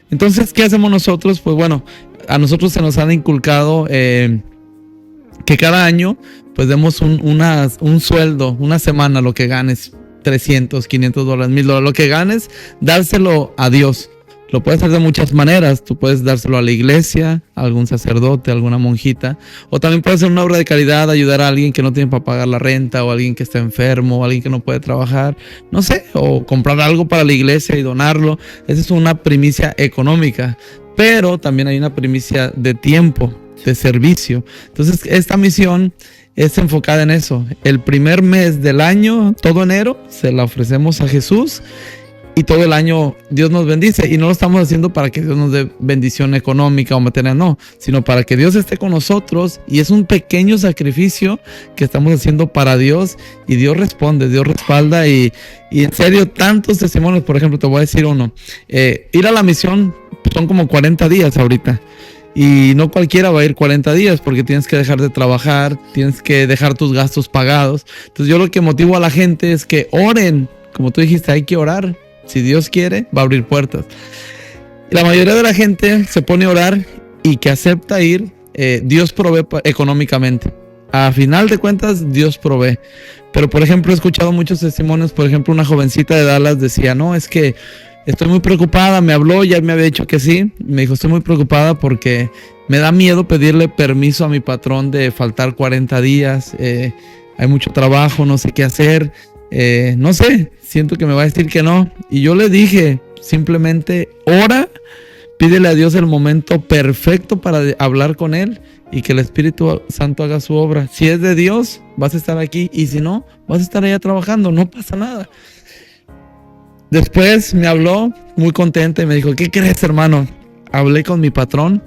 Entonces, ¿qué hacemos nosotros? Pues bueno, a nosotros se nos han inculcado que cada año pues demos un sueldo, una semana, lo que ganes, $300, $500, $1,000, lo que ganes, dárselo a Dios. Lo puedes hacer de muchas maneras. Tú puedes dárselo a la iglesia, a algún sacerdote, a alguna monjita, o también puedes hacer una obra de caridad, ayudar a alguien que no tiene para pagar la renta, o a alguien que está enfermo, o a alguien que no puede trabajar, no sé, o comprar algo para la iglesia y donarlo. Esa es una primicia económica, pero también hay una primicia de tiempo, de servicio. Entonces esta misión es enfocada en eso. El primer mes del año, todo enero, se la ofrecemos a Jesús. Y todo el año Dios nos bendice, y no lo estamos haciendo para que Dios nos dé bendición económica o material, no, sino para que Dios esté con nosotros, y es un pequeño sacrificio que estamos haciendo para Dios, y Dios responde, Dios respalda, y en serio, tantos testimonios. Por ejemplo, te voy a decir uno, ir a la misión son como 40 días ahorita, y no cualquiera va a ir 40 días, porque tienes que dejar de trabajar, tienes que dejar tus gastos pagados. Entonces yo lo que motivo a la gente es que oren, como tú dijiste, hay que orar. Si Dios quiere, va a abrir puertas. La mayoría de la gente se pone a orar y que acepta ir, Dios provee económicamente. A final de cuentas, Dios provee. Pero, por ejemplo, he escuchado muchos testimonios. Por ejemplo, una jovencita de Dallas decía, no, es que estoy muy preocupada. Me habló, ya me había dicho que sí. Me dijo, estoy muy preocupada porque me da miedo pedirle permiso a mi patrón de faltar 40 días. Hay mucho trabajo, no sé qué hacer. No sé, siento que me va a decir que no. Y yo le dije, simplemente ora, pídele a Dios el momento perfecto para hablar con Él, y que el Espíritu Santo haga su obra. Si es de Dios, vas a estar aquí, y si no, vas a estar allá trabajando, no pasa nada. Después me habló muy contenta y me dijo, ¿qué crees, hermano? Hablé con mi patrón,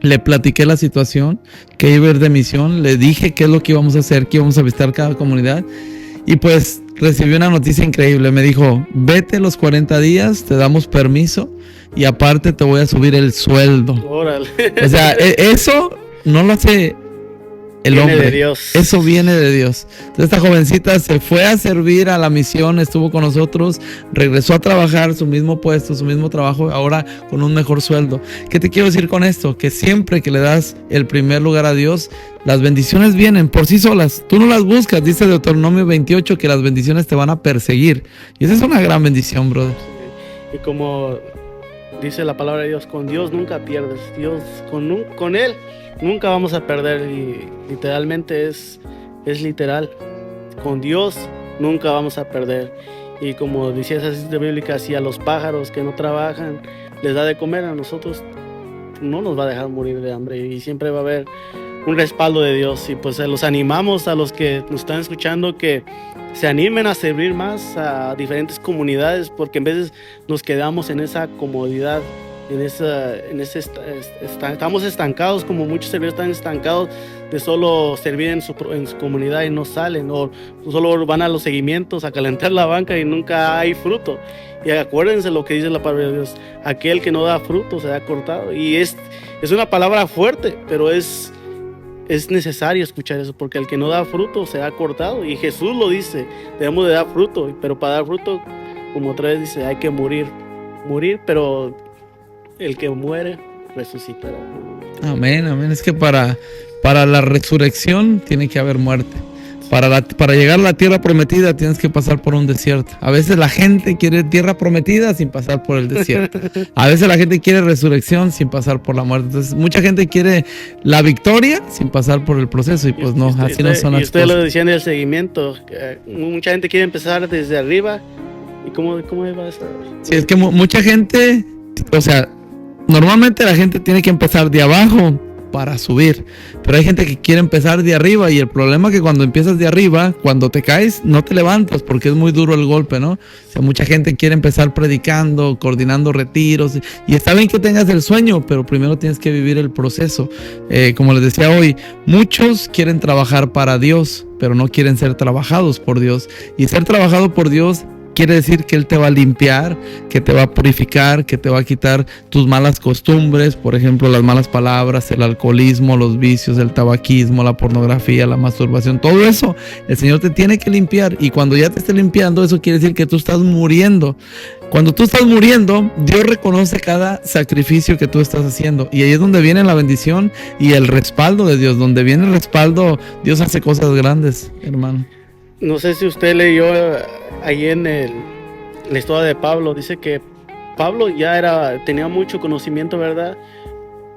le platiqué la situación, que iba a ir de misión, le dije qué es lo que íbamos a hacer, que íbamos a visitar cada comunidad. Y pues recibí una noticia increíble. Me dijo, vete los 40 días, te damos permiso, y aparte te voy a subir el sueldo. Órale. O sea, eso no lo hace el Viene hombre. de Dios. Eso viene de Dios. Entonces esta jovencita se fue a servir a la misión, estuvo con nosotros, regresó a trabajar su mismo puesto, su mismo trabajo, ahora con un mejor sueldo. ¿Qué te quiero decir con esto? Que siempre que le das el primer lugar a Dios, las bendiciones vienen por sí solas. Tú no las buscas, dice Deuteronomio 28 que las bendiciones te van a perseguir. Y esa es una gran bendición, brother. Y como dice la palabra de Dios, con Dios nunca pierdes. Dios, con Él nunca vamos a perder. Y literalmente es literal. Con Dios nunca vamos a perder. Y como decía esa cita bíblica, si a los pájaros que no trabajan les da de comer, a nosotros no nos va a dejar morir de hambre. Y siempre va a haber un respaldo de Dios. Y pues los animamos a los que nos están escuchando que se animen a servir más a diferentes comunidades, porque en veces nos quedamos en esa comodidad, estamos estancados, como muchos servidores están estancados de solo servir en su comunidad y no salen, o solo van a los seguimientos a calentar la banca y nunca hay fruto. Y acuérdense lo que dice la palabra de Dios: aquel que no da fruto será cortado. Y es una palabra fuerte, pero es necesario escuchar eso, porque el que no da fruto será cortado. Y Jesús lo dice, debemos de dar fruto, pero para dar fruto, como otra vez dice, hay que morir, pero el que muere resucitará. Amén, amén. Es que para la resurrección tiene que haber muerte. Para llegar a la tierra prometida tienes que pasar por un desierto. A veces la gente quiere tierra prometida sin pasar por el desierto. A veces la gente quiere resurrección sin pasar por la muerte. Entonces mucha gente quiere la victoria sin pasar por el proceso, y pues no, así no son las cosas. Y ustedes lo decían del seguimiento. Mucha gente quiere empezar desde arriba. ¿Y cómo va a estar? Sí, es que mucha gente, o sea, normalmente la gente tiene que empezar de abajo para subir, pero hay gente que quiere empezar de arriba, y el problema es que cuando empiezas de arriba, cuando te caes no te levantas porque es muy duro el golpe, ¿no? O sea, mucha gente quiere empezar predicando, coordinando retiros, y está bien que tengas el sueño, pero primero tienes que vivir el proceso. Como les decía hoy, muchos quieren trabajar para Dios, pero no quieren ser trabajados por Dios, y ser trabajado por Dios quiere decir que Él te va a limpiar, que te va a purificar, que te va a quitar tus malas costumbres, por ejemplo, las malas palabras, el alcoholismo, los vicios, el tabaquismo, la pornografía, la masturbación, todo eso. El Señor te tiene que limpiar, y cuando ya te esté limpiando, eso quiere decir que tú estás muriendo. Cuando tú estás muriendo, Dios reconoce cada sacrificio que tú estás haciendo, y ahí es donde viene la bendición y el respaldo de Dios. Donde viene el respaldo, Dios hace cosas grandes, hermano. No sé si usted leyó ahí en la historia de Pablo, dice que Pablo tenía mucho conocimiento, ¿verdad?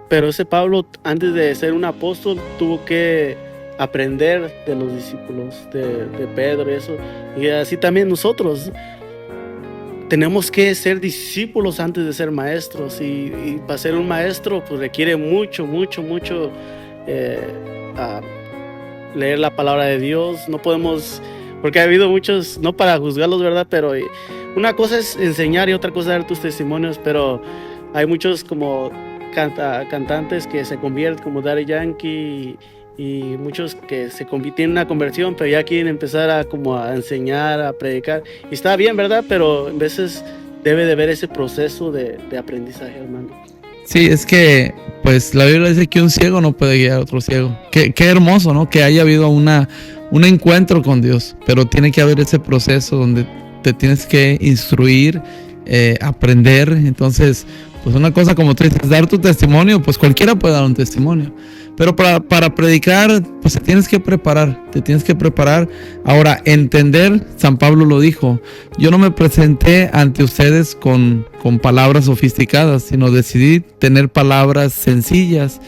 Pero ese Pablo, antes de ser un apóstol, tuvo que aprender de los discípulos, de Pedro y eso. Y así también nosotros tenemos que ser discípulos antes de ser maestros. Y para ser un maestro, pues requiere mucho leer la palabra de Dios. No podemos, porque ha habido muchos, no para juzgarlos, ¿verdad? Pero una cosa es enseñar y otra cosa es dar tus testimonios, pero hay muchos como cantantes que se convierten, como Daddy Yankee, y muchos que tienen una conversión, pero ya quieren empezar a enseñar, a predicar. Y está bien, ¿verdad? Pero a veces debe de haber ese proceso de aprendizaje, hermano. Sí, es que pues la Biblia dice que un ciego no puede guiar a otro ciego. Qué hermoso, ¿no? Que haya habido un encuentro con Dios, pero tiene que haber ese proceso donde te tienes que instruir, aprender. Entonces, pues una cosa, como tú dices, dar tu testimonio, pues cualquiera puede dar un testimonio, pero para predicar, pues te tienes que preparar. Ahora, entender, San Pablo lo dijo: yo no me presenté ante ustedes con palabras sofisticadas, sino decidí tener palabras sencillas.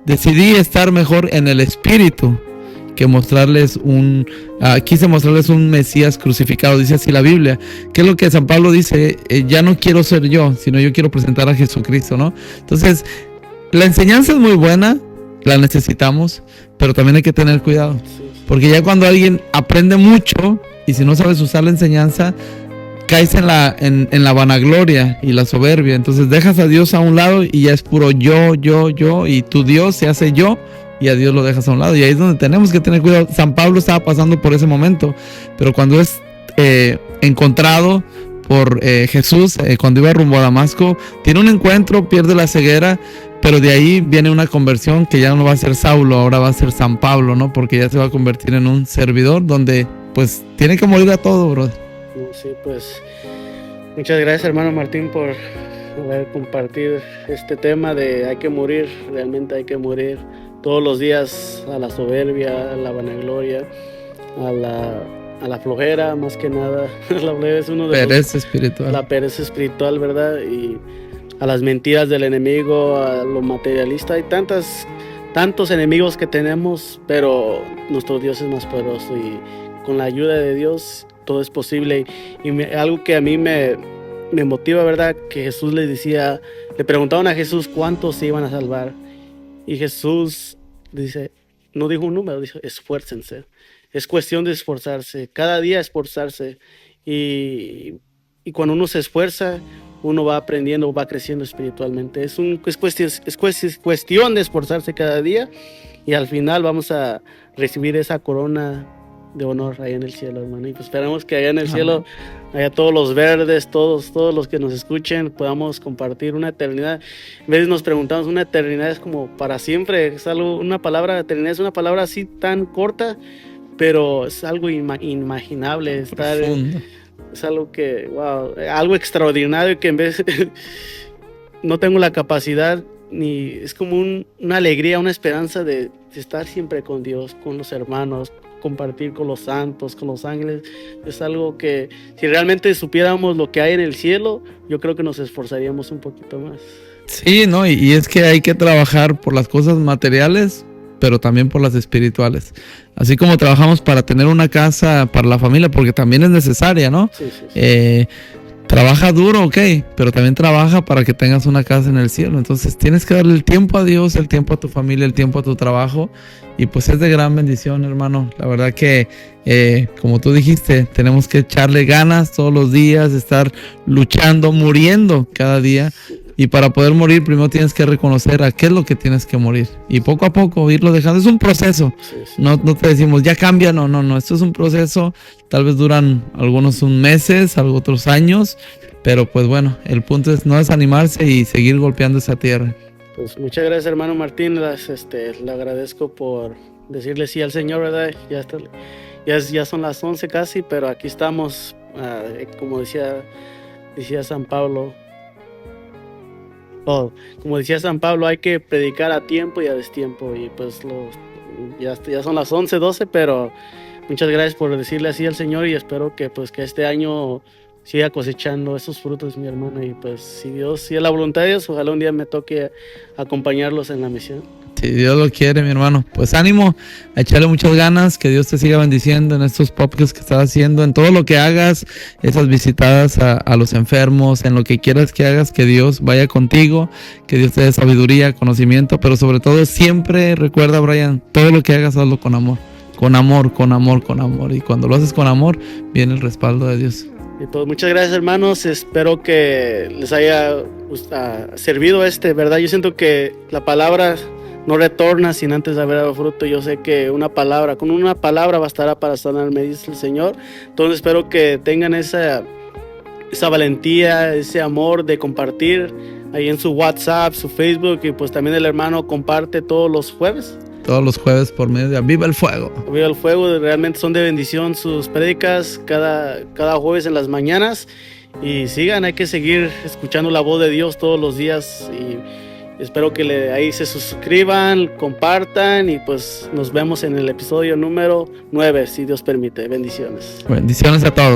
Decidí estar mejor en el espíritu que quise mostrarles un Mesías crucificado, dice así la Biblia. ¿Qué es lo que San Pablo dice? Ya no quiero ser yo, sino yo quiero presentar a Jesucristo, ¿no? Entonces, la enseñanza es muy buena, la necesitamos, pero también hay que tener cuidado, porque ya cuando alguien aprende mucho y si no sabes usar la enseñanza, caes en la vanagloria y la soberbia. Entonces dejas a Dios a un lado y ya es puro yo, y tu Dios se hace yo, y a Dios lo dejas a un lado. Y ahí es donde tenemos que tener cuidado. San Pablo estaba pasando por ese momento, pero cuando es encontrado por Jesús, cuando iba rumbo a Damasco, tiene un encuentro, pierde la ceguera, pero de ahí viene una conversión que ya no va a ser Saulo, ahora va a ser San Pablo, ¿no? Porque ya se va a convertir en un servidor donde pues tiene que morir a todo, brother. Sí, pues muchas gracias, hermano Martín, por haber compartido este tema de hay que morir, realmente hay que morir todos los días a la soberbia, a la vanagloria, a la flojera, más que nada. La flojera es uno de pereza espiritual. La pereza espiritual, ¿verdad? Y a las mentiras del enemigo, a lo materialista. Hay tantos enemigos que tenemos, pero nuestro Dios es más poderoso y con la ayuda de Dios todo es posible. Y algo que a mí me motiva, ¿verdad? Que Jesús le preguntaban a Jesús cuántos se iban a salvar. Y Jesús dice, no dijo un número, dijo esfuércense. Es cuestión de esforzarse, cada día esforzarse. Y cuando uno se esfuerza, uno va aprendiendo, va creciendo espiritualmente. Es cuestión de esforzarse cada día y al final vamos a recibir esa corona de honor allá en el cielo, hermano. Y pues esperamos que allá en el cielo, allá todos los verdes, todos los que nos escuchen, podamos compartir una eternidad. A veces nos preguntamos, una eternidad es como para siempre, es algo, una palabra, eternidad es una palabra así tan corta, pero es algo inimaginable, es algo que, wow, algo extraordinario que en vez no tengo la capacidad, ni es como una alegría, una esperanza de estar siempre con Dios, con los hermanos, compartir con los santos, con los ángeles. Es algo que si realmente supiéramos lo que hay en el cielo, yo creo que nos esforzaríamos un poquito más. Sí, no, y es que hay que trabajar por las cosas materiales, pero también por las espirituales. Así como trabajamos para tener una casa para la familia, porque también es necesaria, ¿no? Sí. Trabaja duro, ok, pero también trabaja para que tengas una casa en el cielo. Entonces tienes que darle el tiempo a Dios, el tiempo a tu familia, el tiempo a tu trabajo. Y pues es de gran bendición, hermano. La verdad que, como tú dijiste, tenemos que echarle ganas todos los días, estar luchando, muriendo cada día. Y para poder morir, primero tienes que reconocer a qué es lo que tienes que morir. Y poco a poco irlo dejando. Es un proceso. Sí. No te decimos, ya cambia. No. Esto es un proceso. Tal vez duran algunos meses, otros años. Pero pues bueno, el punto es no desanimarse y seguir golpeando esa tierra. Pues muchas gracias, hermano Martín. Le agradezco por decirle sí al Señor, ¿verdad? Ya son las 11 casi, pero aquí estamos. Como decía San Pablo. Como decía San Pablo, hay que predicar a tiempo y a destiempo. Y pues ya son las 11, 12, pero muchas gracias por decirle así al Señor y espero que este año siga cosechando esos frutos, mi hermano. Y pues si es la voluntad de Dios, ojalá un día me toque acompañarlos en la misión. Si Dios lo quiere, mi hermano. Pues ánimo, a echarle muchas ganas, que Dios te siga bendiciendo en estos podcasts que estás haciendo, en todo lo que hagas, esas visitadas a los enfermos, en lo que quieras que hagas, que Dios vaya contigo, que Dios te dé sabiduría, conocimiento, pero sobre todo siempre recuerda, Brian, todo lo que hagas, hazlo con amor. Con amor. Y cuando lo haces con amor, viene el respaldo de Dios. Y pues muchas gracias, hermanos. Espero que les haya servido ¿verdad? Yo siento que la palabra no retorna sin antes haber dado fruto. Yo sé que con una palabra bastará para sanarme, dice el Señor. Entonces espero que tengan esa valentía, ese amor de compartir ahí en su WhatsApp, su Facebook, y pues también el hermano comparte todos los jueves. Todos los jueves por medio de Aviva el Fuego. Aviva el Fuego, realmente son de bendición sus prédicas cada jueves en las mañanas. Y hay que seguir escuchando la voz de Dios todos los días. Y espero que ahí se suscriban, compartan y pues nos vemos en el episodio número 9, si Dios permite. Bendiciones. Bendiciones a todos.